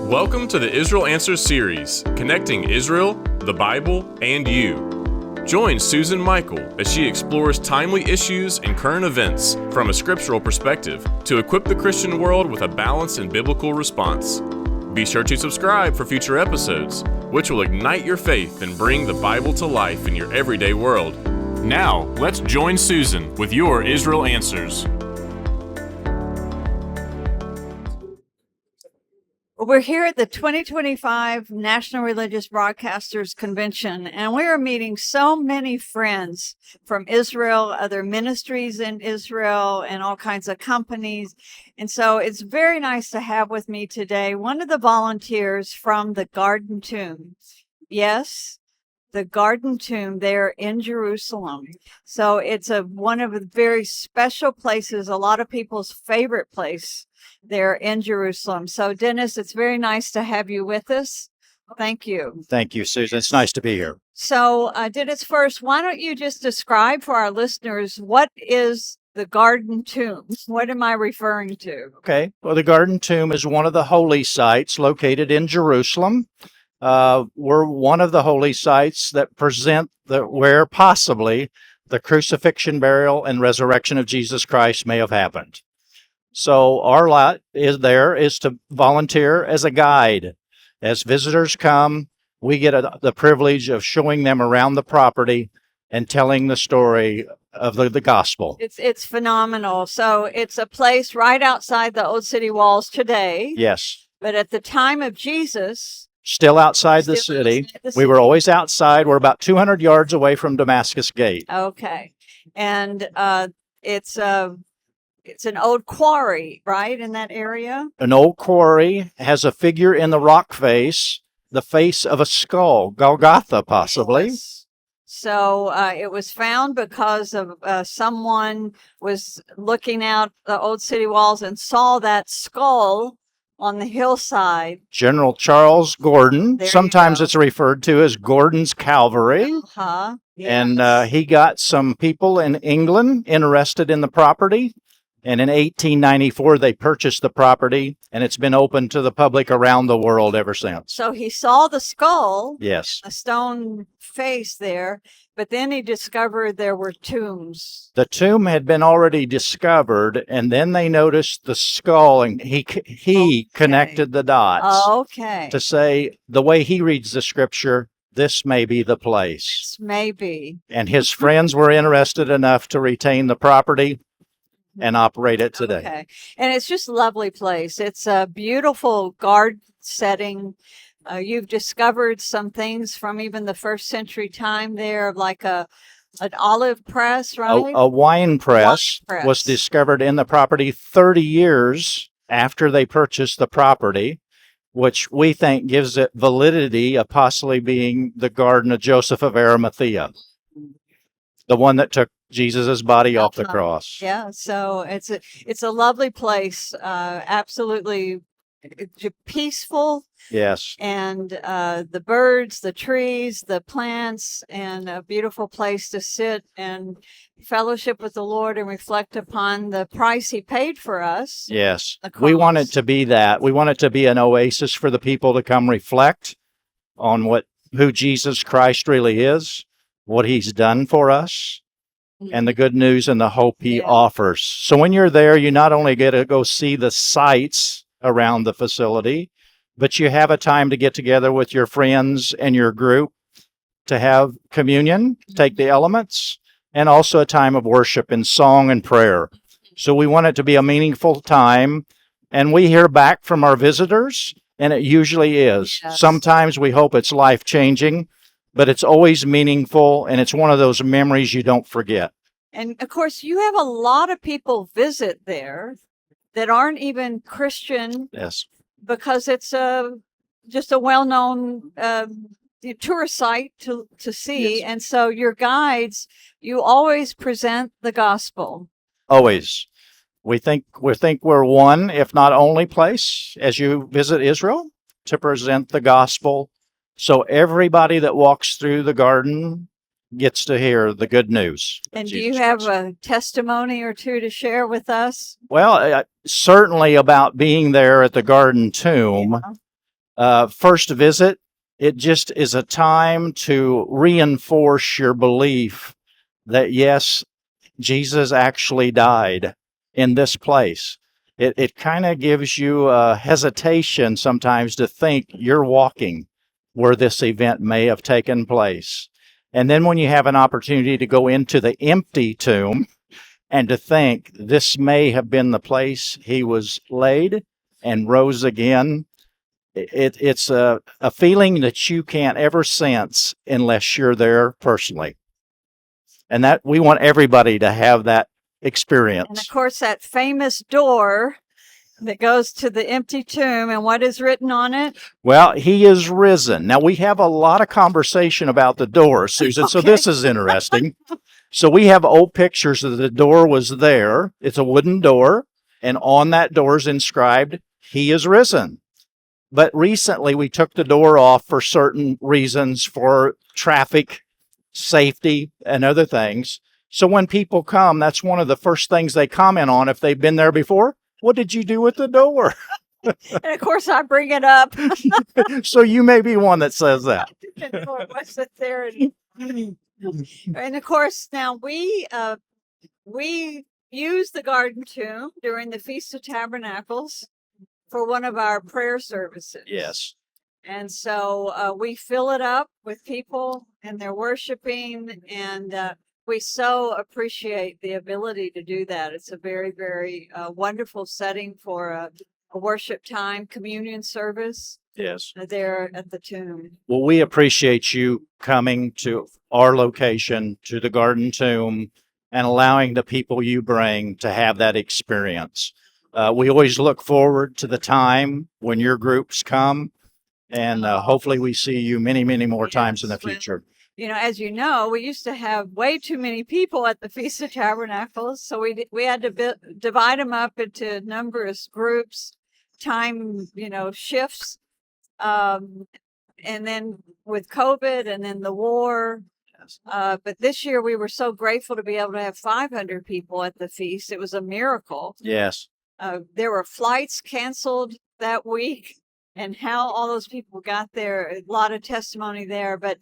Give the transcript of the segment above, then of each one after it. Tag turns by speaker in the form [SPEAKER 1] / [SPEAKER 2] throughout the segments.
[SPEAKER 1] Welcome to the Israel Answers series, connecting Israel, the Bible, and you. Join Susan Michael as she explores timely issues and current events from a scriptural perspective to equip the Christian world with a balanced and biblical response. Be sure to subscribe for future episodes, which will ignite your faith and bring the Bible to life in your everyday world. Now, let's join Susan with your Israel Answers.
[SPEAKER 2] We're here at the 2025 National Religious Broadcasters Convention, and we are meeting so many friends from Israel, other ministries in Israel, and all kinds of companies. And so it's very nice to have with me today one of the volunteers from the Garden Tomb. Yes, the Garden Tomb there in Jerusalem. So it's one of the very special places, a lot of people's favorite place there in Jerusalem. So Dennis, it's very nice to have you with us. Thank you.
[SPEAKER 3] Thank you, Susan. It's nice to be here.
[SPEAKER 2] So Dennis, first, why don't you just describe for our listeners what is the Garden Tomb? What am I referring to?
[SPEAKER 3] Okay. Well, the Garden Tomb is one of the holy sites located in Jerusalem. We're one of the holy sites that present where possibly the crucifixion, burial, and resurrection of Jesus Christ may have happened. So our lot is to volunteer as a guide. As visitors come, we get the privilege of showing them around the property and telling the story of the gospel.
[SPEAKER 2] It's phenomenal. So it's a place right outside the old city walls today.
[SPEAKER 3] Yes.
[SPEAKER 2] But at the time of Jesus,
[SPEAKER 3] still outside the city. We were always outside. We're about 200 yards away from Damascus Gate.
[SPEAKER 2] Okay. And it's an old quarry, right, in that area?
[SPEAKER 3] An old quarry has a figure in the rock face, the face of a skull, Golgotha possibly.
[SPEAKER 2] Yes. So it was found because of someone was looking out the old city walls and saw that skull on the hillside.
[SPEAKER 3] General Charles Gordon. Sometimes it's referred to as Gordon's Calvary.
[SPEAKER 2] Uh-huh. Yes.
[SPEAKER 3] And he got some people in England interested in the property. And in 1894, they purchased the property, and it's been open to the public around the world ever since.
[SPEAKER 2] So he saw the skull,
[SPEAKER 3] yes,
[SPEAKER 2] a stone face there, but then he discovered there were tombs.
[SPEAKER 3] The tomb had been already discovered, and then they noticed the skull, and he connected the dots to say, the way he reads the scripture, this may be the place.
[SPEAKER 2] This may be.
[SPEAKER 3] And his friends were interested enough to retain the property and operate it today.
[SPEAKER 2] Okay. And it's just a lovely place. It's a beautiful garden setting. You've discovered some things from even the first century time there, like an olive press, right?
[SPEAKER 3] A wine press was discovered in the property 30 years after they purchased the property, which we think gives it validity of possibly being the garden of Joseph of Arimathea, the one that took Jesus' body off the cross.
[SPEAKER 2] Yeah, so it's a lovely place, absolutely peaceful.
[SPEAKER 3] Yes.
[SPEAKER 2] And the birds, the trees, the plants, and a beautiful place to sit and fellowship with the Lord and reflect upon the price he paid for us.
[SPEAKER 3] Yes. We want it to be that. We want it to be an oasis for the people to come reflect on who Jesus Christ really is, what he's done for us, and the good news and the hope he offers. So when you're there, you not only get to go see the sights around the facility, but you have a time to get together with your friends and your group to have communion, take the elements, and also a time of worship and song and prayer. So we want it to be a meaningful time, and we hear back from our visitors, and it usually is. Yes. Sometimes we hope it's life-changing, but it's always meaningful, and it's one of those memories you don't forget.
[SPEAKER 2] And, of course, you have a lot of people visit there that aren't even Christian.
[SPEAKER 3] Yes.
[SPEAKER 2] Because it's just a well-known tourist site to see. Yes. And so your guides, you always present the gospel.
[SPEAKER 3] Always. We think we're one, if not only place, as you visit Israel, to present the gospel. So everybody that walks through the garden gets to hear the good news.
[SPEAKER 2] And do you have a testimony or two to share with us?
[SPEAKER 3] Well, certainly about being there at the Garden Tomb. first visit, it just is a time to reinforce your belief that, yes, Jesus actually died in this place. It kind of gives you a hesitation sometimes to think you're walking where this event may have taken place. And then when you have an opportunity to go into the empty tomb and to think this may have been the place he was laid and rose again, it's a feeling that you can't ever sense unless you're there personally. And that we want everybody to have that experience.
[SPEAKER 2] And of course, that famous door that goes to the empty tomb, and what is written on it?
[SPEAKER 3] Well, he is risen. Now, we have a lot of conversation about the door, Susan, so this is interesting. So we have old pictures of the door was there. It's a wooden door, and on that door is inscribed, he is risen. But recently, we took the door off for certain reasons, for traffic, safety, and other things. So when people come, that's one of the first things they comment on if they've been there before. What did you do with the door?
[SPEAKER 2] And of course, I bring it up.
[SPEAKER 3] So you may be one that says that.
[SPEAKER 2] What's it there? And of course, now we use the garden tomb during the Feast of Tabernacles for one of our prayer services.
[SPEAKER 3] Yes.
[SPEAKER 2] And so we fill it up with people, and they're worshiping, and we so appreciate the ability to do that. It's a very, very wonderful setting for a worship time, communion service.
[SPEAKER 3] Yes.
[SPEAKER 2] There at the tomb.
[SPEAKER 3] Well, we appreciate you coming to our location, to the Garden Tomb, and allowing the people you bring to have that experience. We always look forward to the time when your groups come, and hopefully we see you many, many more times in the future.
[SPEAKER 2] As you know, we used to have way too many people at the Feast of Tabernacles, so we had to divide them up into numerous groups, time, shifts. And then with COVID and then the war. But this year we were so grateful to be able to have 500 people at the feast. It was a miracle.
[SPEAKER 3] Yes.
[SPEAKER 2] There were flights canceled that week, and how all those people got there, a lot of testimony there. But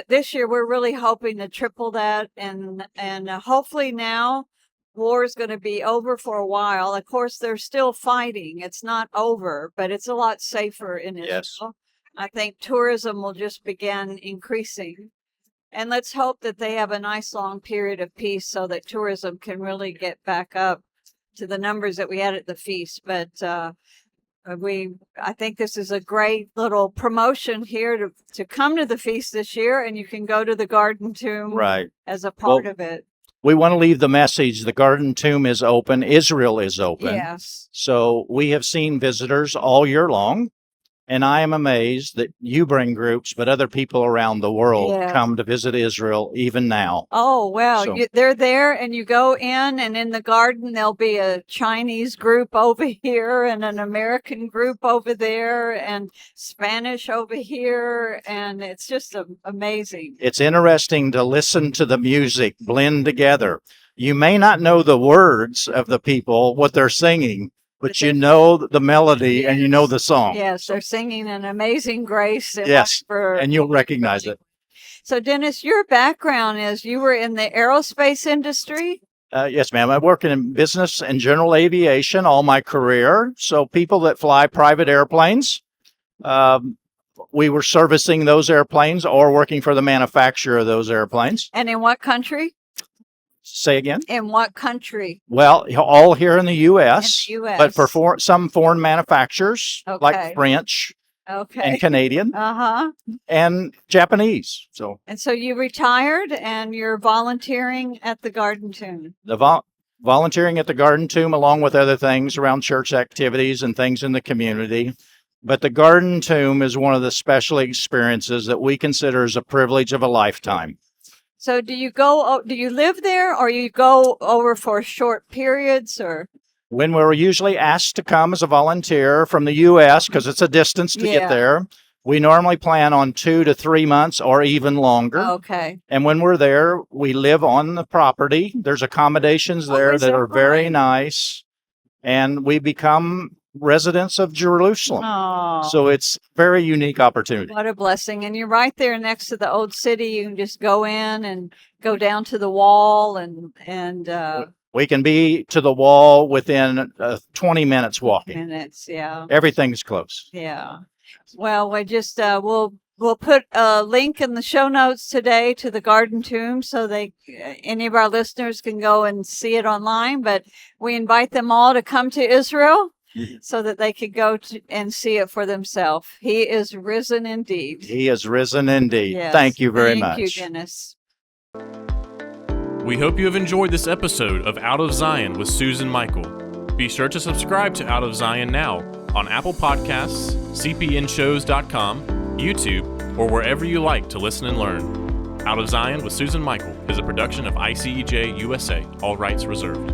[SPEAKER 2] this year we're really hoping to triple that, and hopefully now war is going to be over for a while. Of course, they're still fighting. It's not over, but it's a lot safer in Israel.
[SPEAKER 3] Yes.
[SPEAKER 2] I think tourism will just begin increasing. And let's hope that they have a nice long period of peace so that tourism can really get back up to the numbers that we had at the feast. But I think this is a great little promotion here to come to the feast this year, and you can go to the Garden Tomb as a part of it.
[SPEAKER 3] We want to leave the message, the Garden Tomb is open, Israel is open.
[SPEAKER 2] Yes.
[SPEAKER 3] So we have seen visitors all year long, and I am amazed that you bring groups, but other people around the world come to visit Israel even now.
[SPEAKER 2] Oh, well,
[SPEAKER 3] So-
[SPEAKER 2] they're there, and you go in, and in the garden, there'll be a Chinese group over here, and an American group over there, and Spanish over here, and it's just amazing.
[SPEAKER 3] It's interesting to listen to the music blend together. You may not know the words of the people, what they're singing, but you know the melody and you know the song.
[SPEAKER 2] Yes, they're singing an Amazing Grace.
[SPEAKER 3] Yes, and you'll recognize it.
[SPEAKER 2] So, Dennis, your background is you were in the aerospace industry?
[SPEAKER 3] Yes, ma'am. I work in business and general aviation all my career. So people that fly private airplanes, we were servicing those airplanes or working for the manufacturer of those airplanes.
[SPEAKER 2] And in what country?
[SPEAKER 3] Say again?
[SPEAKER 2] In what country?
[SPEAKER 3] Well, all here in the U.S.,
[SPEAKER 2] In the US.
[SPEAKER 3] but for some foreign manufacturers like French and Canadian and Japanese. So,
[SPEAKER 2] And so you retired and you're volunteering at the Garden Tomb.
[SPEAKER 3] the volunteering at the Garden Tomb, along with other things around church activities and things in the community. But the Garden Tomb is one of the special experiences that we consider as a privilege of a lifetime.
[SPEAKER 2] So do you live there, or you go over for short periods, or?
[SPEAKER 3] When we're usually asked to come as a volunteer from the U.S., because it's a distance to get there, we normally plan on 2 to 3 months or even longer.
[SPEAKER 2] Okay.
[SPEAKER 3] And when we're there, we live on the property. There's accommodations there that are very nice. And we become residents of Jerusalem.
[SPEAKER 2] Oh,
[SPEAKER 3] So it's very unique opportunity.
[SPEAKER 2] what a blessing. And you're right there next to the old city. You can just go in and go down to the wall and
[SPEAKER 3] We can be to the wall within 20 minutes walking.
[SPEAKER 2] minutes. Yeah.
[SPEAKER 3] Everything's close.
[SPEAKER 2] Yeah. Well, we just we'll put a link in the show notes today to the Garden Tomb so any of our listeners can go and see it online. But we invite them all to come to Israel so that they could go and see it for themselves. He is risen indeed.
[SPEAKER 3] He is risen indeed.
[SPEAKER 2] Yes.
[SPEAKER 3] Thank you very much.
[SPEAKER 2] Thank you, Dennis.
[SPEAKER 1] We hope you have enjoyed this episode of Out of Zion with Susan Michael. Be sure to subscribe to Out of Zion now on Apple Podcasts, cpnshows.com, YouTube, or wherever you like to listen and learn. Out of Zion with Susan Michael is a production of ICEJ USA, all rights reserved.